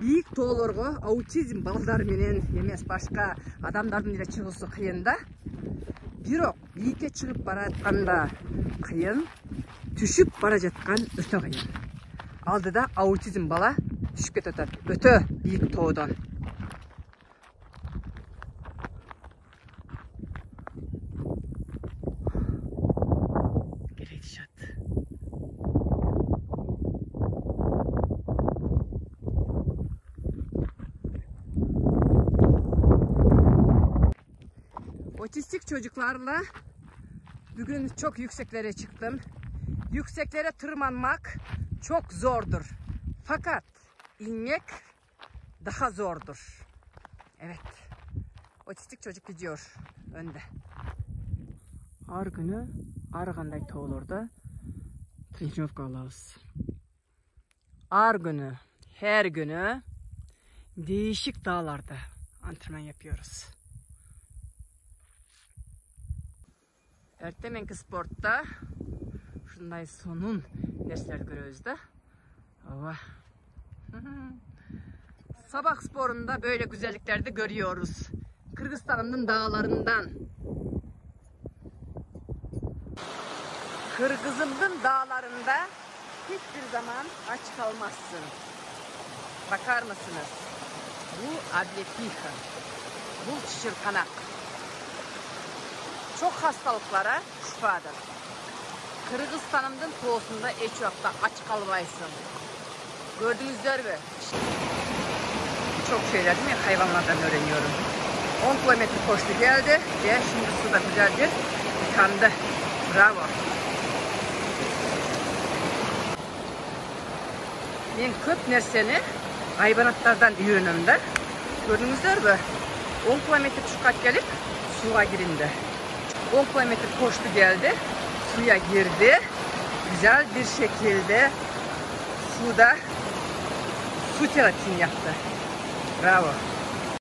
Бийик тоолорго аутизм балдар менен эмес башка адамдардын эле чыгуусу кыйын да. Бирок бийикке чыгып бара жатканда кыйын, түшүп бара жаткан өтө кыйын. Алдыда аутизм бала түшүп кетип атат. Өтө бийик тоодон. Otistik çocuklarla bugün çok yükseklere çıktım. Yükseklere tırmanmak çok zordur. Fakat inmek daha zordur. Evet. Otistik çocuk gidiyor önde. Her günü Arğanday toğlarda trenirovka alıyoruz. Her günü değişik dağlarda antrenman yapıyoruz. Ertemenki sportta şunday sonun dersler görüyoruz da. Sabah sporunda böyle güzellikler de görüyoruz. Kırgızistan'ın dağlarından. Kırgızım'ın dağlarında hiçbir zaman aç kalmazsın. Bakar mısınız? Bu adletiha. Bu çırpanak. Çok hastalıklara şifadır. Kırgızistan'ın toğusunda hiç vakta aç kalmaysın. Gördüğünüzler mi? Çok şeyler değil mi? Hayvanlardan öğreniyorum. 10 kilometre koştu geldi ve şimdi suda güzelce yıkandı. Bravo. Ben köp nerseni hayvanatlardan öğreniyorum da. Gördüğünüzler mi? 10 kilometre çıkart gelip suya girindi. 10 kilometre koştu geldi, suya girdi, güzel bir şekilde suda su terapisini yaptı. Bravo.